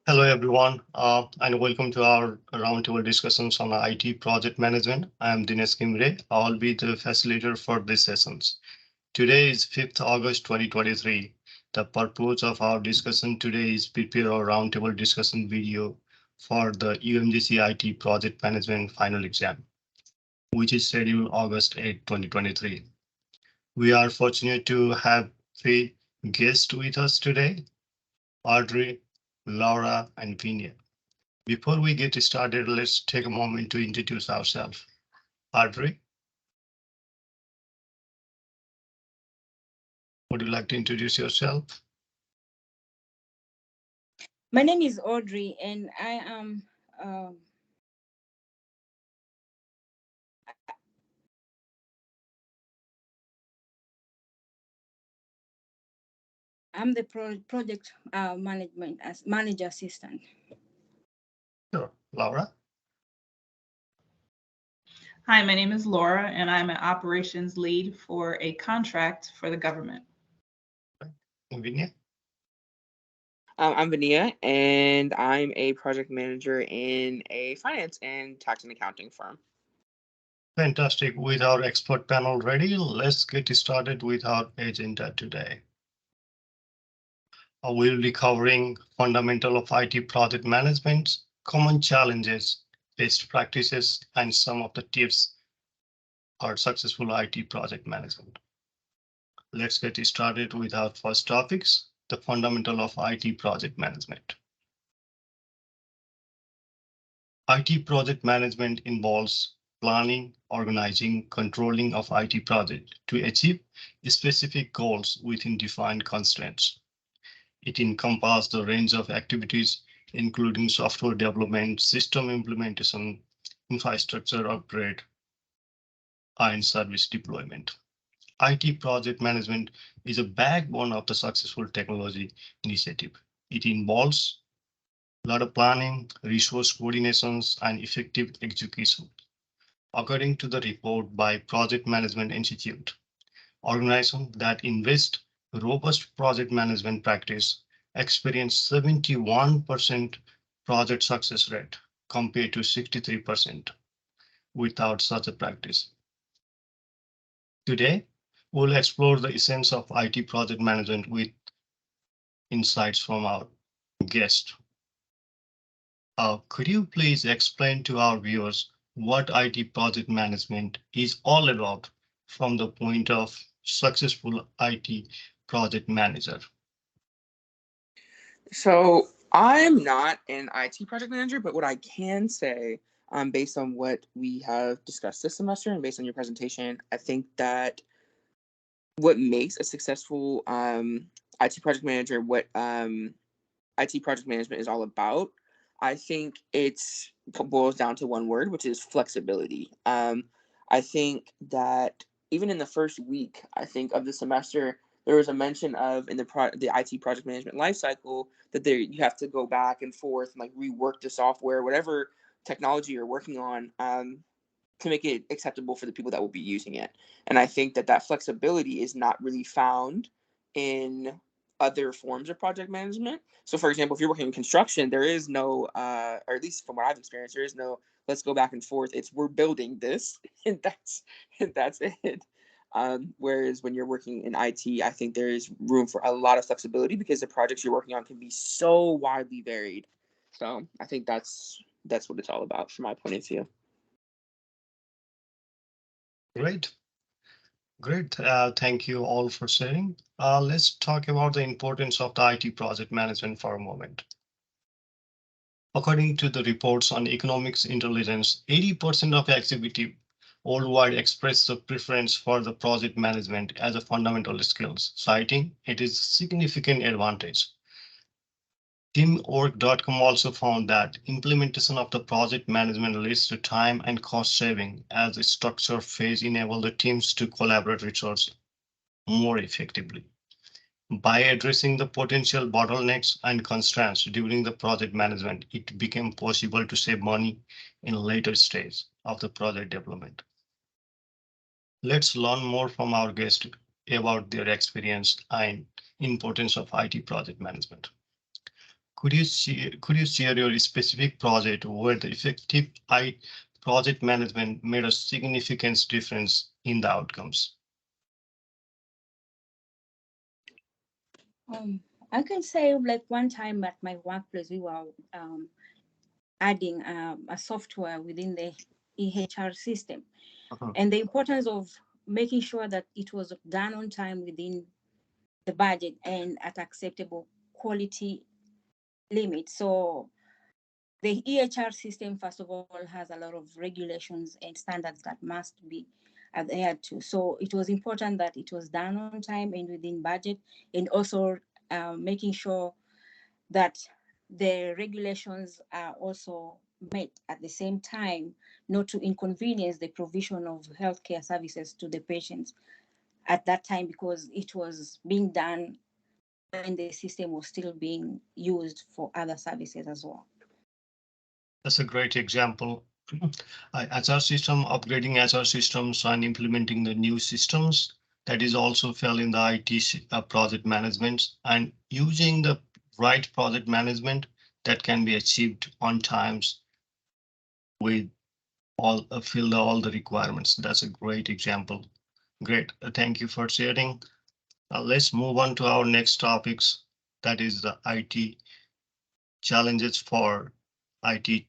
Hello, everyone, and welcome to our roundtable discussions on IT project management. I am Dinesh Ghimire. I'll be the facilitator for these sessions. Today is 5th August 2023. The purpose of our discussion today is prepare a roundtable discussion video for the UMGC IT project management final exam, which is scheduled August 8, 2023. We are fortunate to have three guests with us today, Audrey, Laura, and Vinia. Before we get started, let's take a moment to introduce ourselves. Audrey, would you like to introduce yourself? My name is Audrey, and um, I'm the project management as manager assistant. Sure. Laura? Hi, my name is Laura, and I'm an operations lead for a contract for the government. Vinia? I'm Vania, and I'm a project manager in a finance and tax and accounting firm. Fantastic. With our expert panel ready, let's get started with our agenda today. We'll be covering fundamental of IT project management, common challenges, best practices, and some of the tips for successful IT project management. Let's get started with our first topics, the fundamental of IT project management. IT project management involves planning, organizing, controlling of IT project to achieve specific goals within defined constraints. It encompasses the range of activities, including software development, system implementation, infrastructure upgrade, and service deployment. IT project management is a backbone of the successful technology initiative. It involves a lot of planning, resource coordinations, and effective execution. According to the report by Project Management Institute, organizations that invest robust project management practice experience 71% project success rate compared to 63% without such a practice. Today, we'll explore the essence of IT project management with insights from our guest. Could you please explain to our viewers what IT project management is all about from the point of successful IT project manager? So I'm not an IT project manager, but what I can say, based on what we have discussed this semester and based on your presentation, I think that what makes a successful IT project manager, what IT project management is all about, I think it boils down to one word, which is flexibility. I think that even in the first week, I think of the semester, there was a mention of in the IT project management lifecycle that you have to go back and forth and like rework the software, whatever technology you're working on, to make it acceptable for the people that will be using it. And I think that flexibility is not really found in other forms of project management. So, for example, if you're working in construction, there is no, or at least from what I've experienced, there is no let's go back and forth. It's we're building this, and that's it. Whereas when you're working in IT, I think there is room for a lot of flexibility because the projects you're working on can be so widely varied. So I think that's what it's all about from my point of view. Great. Great. Thank you all for sharing. Let's talk about the importance of the IT project management for a moment. According to the reports on economics intelligence, 80% of executive worldwide express the preference for the project management as a fundamental skills, citing it is a significant advantage. Teamwork.com also found that implementation of the project management leads to time and cost saving as the structure phase enables the teams to collaborate resources more effectively. By addressing the potential bottlenecks and constraints during the project management, it became possible to save money in later stage of the project development. Let's learn more from our guests about their experience and importance of IT project management. Could you share your specific project where the effective project management made a significant difference in the outcomes? I can say like one time at my workplace, we were adding a software within the EHR system, and the importance of making sure that it was done on time within the budget and at acceptable quality limit. So the EHR system, first of all, has a lot of regulations and standards that must be adhered to. So it was important that it was done on time and within budget, and also making sure that the regulations are also met at the same time, not to inconvenience the provision of healthcare services to the patients at that time, because it was being done when the system was still being used for other services as well. That's a great example. HR system, upgrading HR systems and implementing the new systems, that is also fell in the IT project management, and using the right project management that can be achieved on times with fill all the requirements. That's a great example. Great. Thank you for sharing. Let's move on to our next topics. That is the IT challenges for IT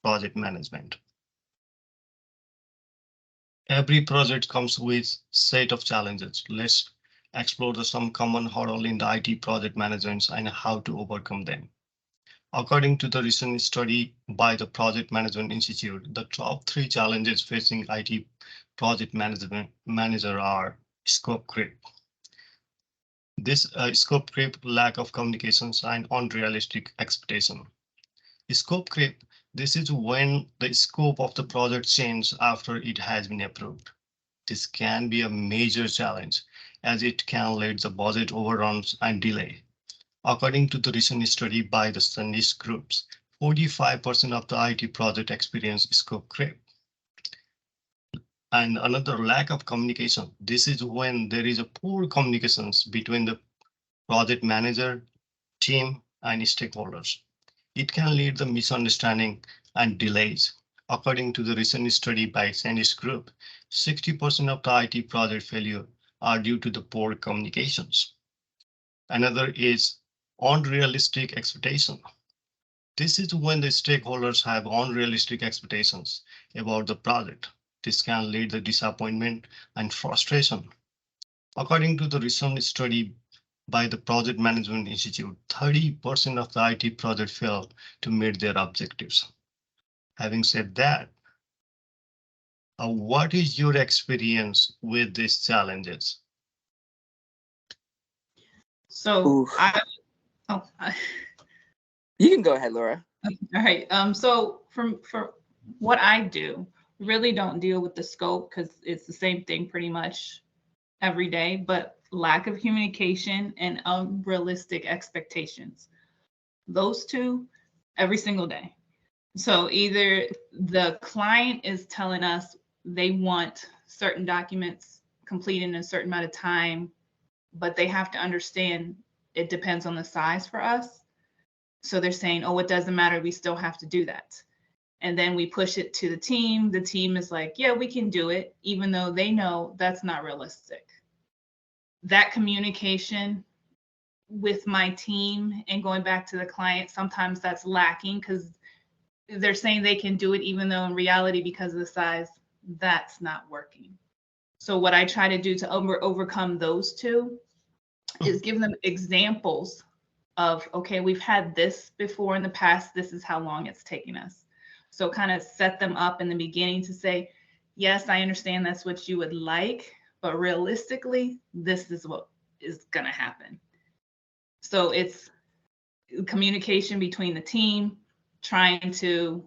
project management. Every project comes with set of challenges. Let's explore some common hurdle in the IT project management and how to overcome them. According to the recent study by the Project Management Institute, the top 3 challenges facing IT project management manager are scope creep. This scope creep, lack of communications, and unrealistic expectation. Scope creep, this is when the scope of the project changes after it has been approved. This can be a major challenge as it can lead to budget overruns and delay. According to the recent study by the Sunnis groups, 45% of the IT project experience scope creep. And another, lack of communication. This is when there is a poor communications between the project manager, team, and stakeholders. It can lead to misunderstanding and delays. According to the recent study by Sunnis group, 60% of the IT project failure are due to the poor communications. Another is unrealistic expectation. This is when the stakeholders have unrealistic expectations about the project. This can lead to disappointment and frustration. According to the recent study by the Project Management Institute, 30% of the IT project fail to meet their objectives. Having said that, what is your experience with these challenges? So You can go ahead, Laura. all right. So for what I do, really don't deal with the scope because it's the same thing pretty much every day, but lack of communication and unrealistic expectations. Those two every single day. So either the client is telling us they want certain documents complete in a certain amount of time, but they have to understand it depends on the size for us. So they're saying, oh, it doesn't matter, we still have to do that. And then we push it to the team. The team is like, yeah, we can do it, even though they know that's not realistic. That communication with my team and going back to the client, sometimes that's lacking because they're saying they can do it, even though in reality, because of the size, that's not working. So what I try to do to overcome those two is give them examples of, okay, we've had this before in the past, this is how long it's taken us. So kind of set them up in the beginning to say, yes, I understand that's what you would like, but realistically, this is what is gonna happen. So it's communication between the team, trying to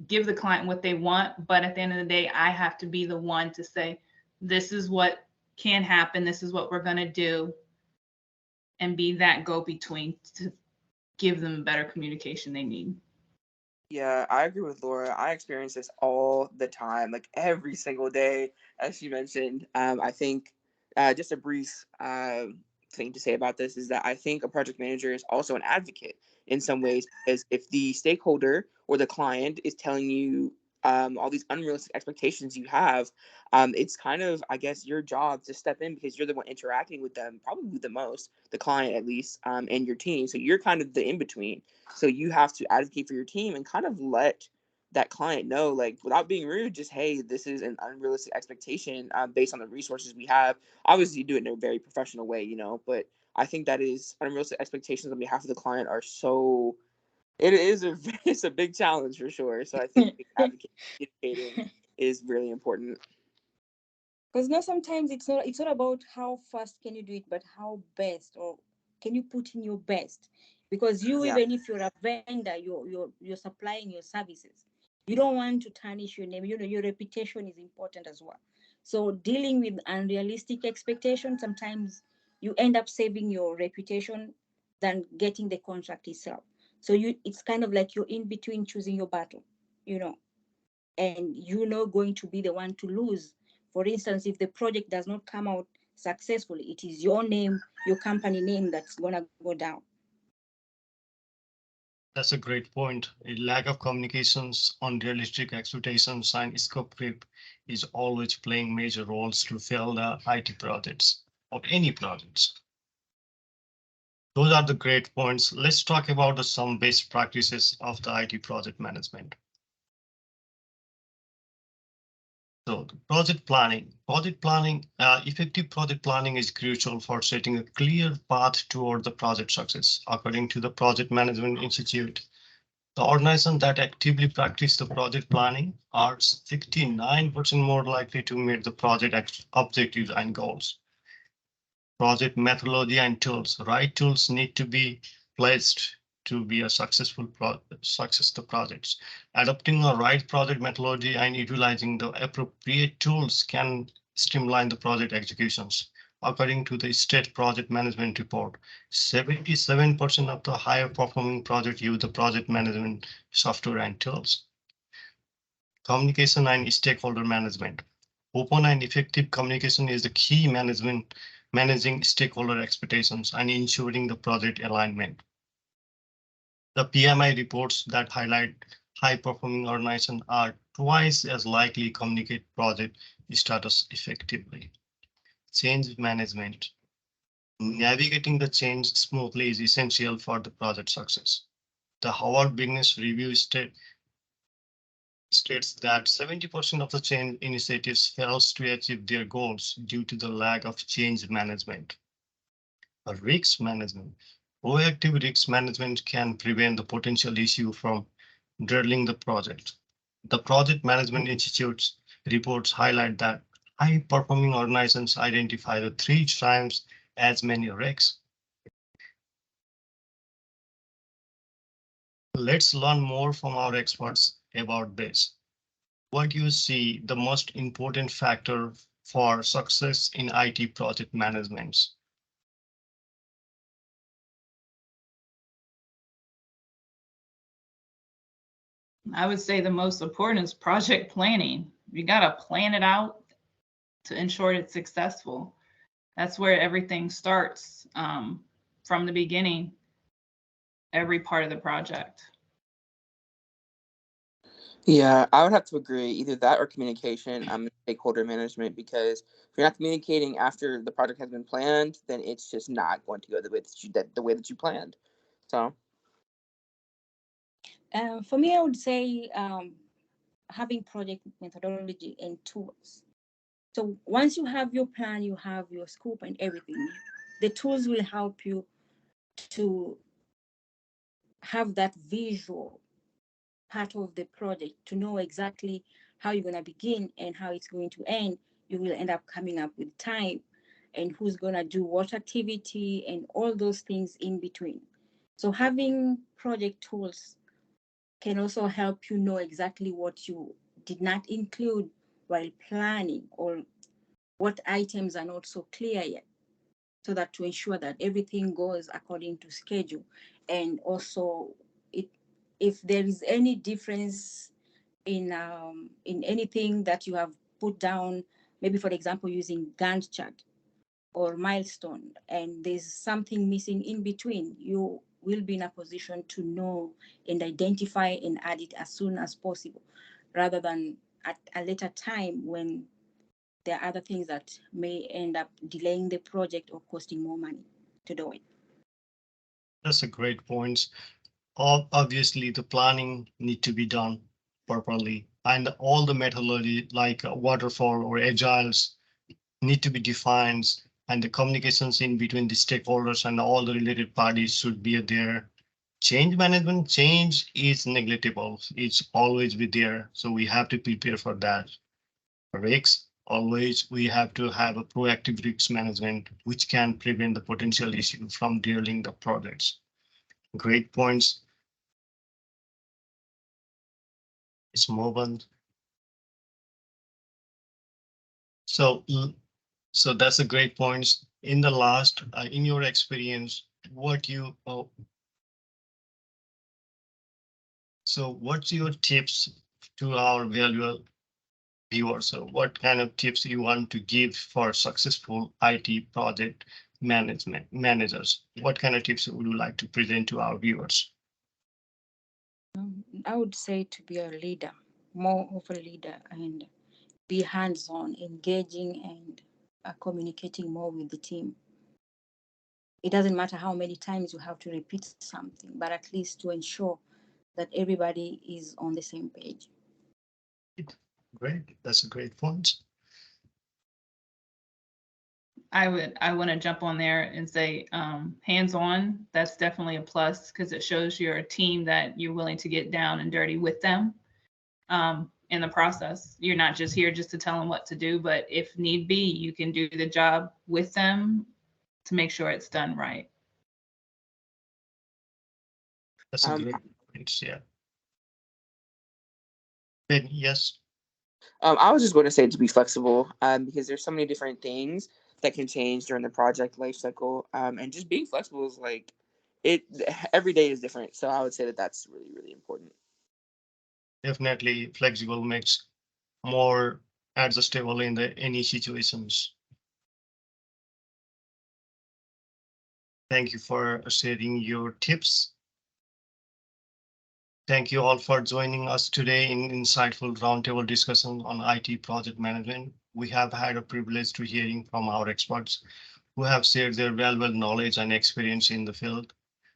give the client what they want, but at the end of the day, I have to be the one to say, this is what can happen, this is what we're gonna do, and be that go-between to give them better communication they need. Yeah, I agree with Laura. I experience this all the time, like every single day, as she mentioned. I think just a brief thing to say about this is that I think a project manager is also an advocate in some ways, because if the stakeholder or the client is telling you all these unrealistic expectations you have, it's kind of, I guess, your job to step in, because you're the one interacting with them probably the most, the client at least, and your team. So you're kind of the in-between. So you have to advocate for your team and kind of let that client know, like, without being rude, just, hey, this is an unrealistic expectation based on the resources we have. Obviously, you do it in a very professional way, you know, but I think that is unrealistic expectations on behalf of the client are so, it is a it's a big challenge for sure. So I think advocating is really important. Because now sometimes it's not about how fast can you do it, but how best, or can you put in your best. Because you, Yeah. even if you're a vendor, you're supplying your services, you don't want to tarnish your name. Your reputation is important as well. So dealing with unrealistic expectations, sometimes you end up saving your reputation than getting the contract itself. So it's kind of like you're in between choosing your battle, you know and you're not going to be the one to lose. For instance, if the project does not come out successfully, it is your name, your company name that's going to go down. That's a great point. A lack of communications, unrealistic expectations, and scope creep is always playing major roles to fail the IT projects or any projects. Those are the great points. Let's talk about some best practices of the IT project management. So project planning, effective project planning is crucial for setting a clear path toward the project success. According to the Project Management Institute, the organizations that actively practice the project planning are 69% more likely to meet the project objectives and goals. Project methodology and tools. Right tools need to be placed to be a successful success the projects. Adopting a right project methodology and utilizing the appropriate tools can streamline the project executions. According to the State Project Management Report, 77% of the higher performing projects use the project management software and tools. Communication and stakeholder management. Open and effective communication is the key managing stakeholder expectations and ensuring the project alignment. The PMI reports that highlight high-performing organizations are twice as likely to communicate project status effectively. Change management. Navigating the change smoothly is essential for the project success. The Harvard Business Review states that 70% of the change initiatives fails to achieve their goals due to the lack of change management. Risk management. Proactive risk management can prevent the potential issue from derailing the project. The Project Management Institute's reports highlight that high-performing organizations identify the 3 times as many risks. Let's learn more from our experts about this. What you see the most important factor for success in IT project management? I would say the most important is project planning. You got to plan it out to ensure it's successful. That's where everything starts from the beginning, every part of the project. Yeah, I would have to agree. Either that or communication, stakeholder management, because if you're not communicating after the project has been planned, then it's just not going to go the way that you planned. So For me, I would say having project methodology and tools. So once you have your plan, you have your scope and everything, the tools will help you to have that visual part of the project, to know exactly how you're going to begin and how it's going to end. You will end up coming up with time and who's going to do what activity and all those things in between. So having project tools can also help you know exactly what you did not include while planning, or what items are not so clear yet, so that to ensure that everything goes according to schedule. And also, if there is any difference in anything that you have put down, maybe for example using Gantt chart, or milestone and there's something missing in between, you will be in a position to know and identify and add it as soon as possible, rather than at a later time when there are other things that may end up delaying the project or costing more money to do it. That's a great point. Obviously, the planning need to be done properly, and all the methodology like waterfall or agiles need to be defined, and the communications in between the stakeholders and all the related parties should be there. Change management, change is negligible. It's always be there. So we have to prepare for that. Risks, always we have to have a proactive risk management, which can prevent the potential issue from derailing the projects. Great points. Let's move on. So, so that's a great points. In the last, in your experience, what you so what's your tips to our valuable viewers? So what kind of tips you want to give for successful IT project managers? What kind of tips would you like to present to our viewers? I would say to be a leader, more of a leader, and be hands-on, engaging and communicating more with the team. It doesn't matter how many times you have to repeat something, but at least to ensure that everybody is on the same page. Great, that's a great point. I want to jump on there and say hands-on, that's definitely a plus because it shows you're a team that you're willing to get down and dirty with them in the process. You're not just here just to tell them what to do, but if need be, you can do the job with them to make sure it's done right. That's a great point, yeah. Ben, yes. I was just going to say to be flexible, because there's so many different things that can change during the project life cycle, and just being flexible is like it. Every day is different, so I would say that that's really, really important. Definitely, flexible makes more adjustable in the any situations. Thank you for sharing your tips. Thank you all for joining us today in insightful roundtable discussion on IT project management. We have had a privilege to hearing from our experts who have shared their valuable knowledge and experience in the field.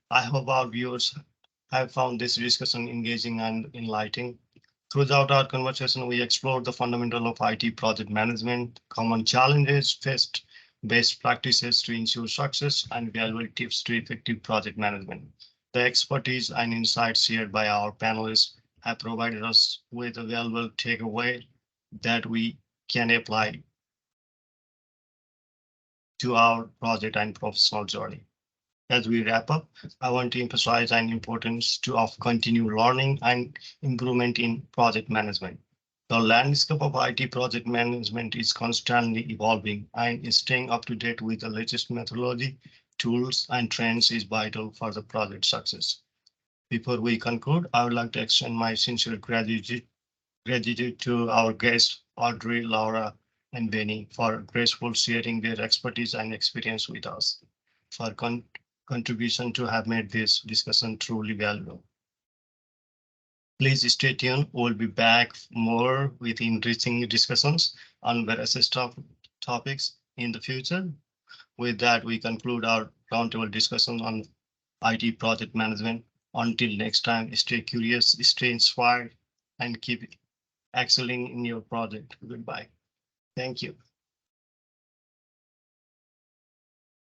I hope our viewers have found this discussion engaging and enlightening. Throughout our conversation, we explored the fundamental of IT project management, common challenges faced, best practices to ensure success, and valuable tips to effective project management. The expertise and insights shared by our panelists have provided us with a valuable takeaway that we can apply to our project and professional journey. As we wrap up, I want to emphasize the importance of continued learning and improvement in project management. The landscape of IT project management is constantly evolving, and staying up to date with the latest methodology, tools, and trends is vital for the project success. Before we conclude, I would like to extend my sincere gratitude to our guests, Audrey, Laura, and Benny, for graceful sharing their expertise and experience with us, for contribution to have made this discussion truly valuable. Please stay tuned. We'll be back more with enriching discussions on various topics in the future. With that, we conclude our roundtable discussion on IT project management. Until next time, stay curious, stay inspired, and keep excelling in your project. Goodbye. Thank you.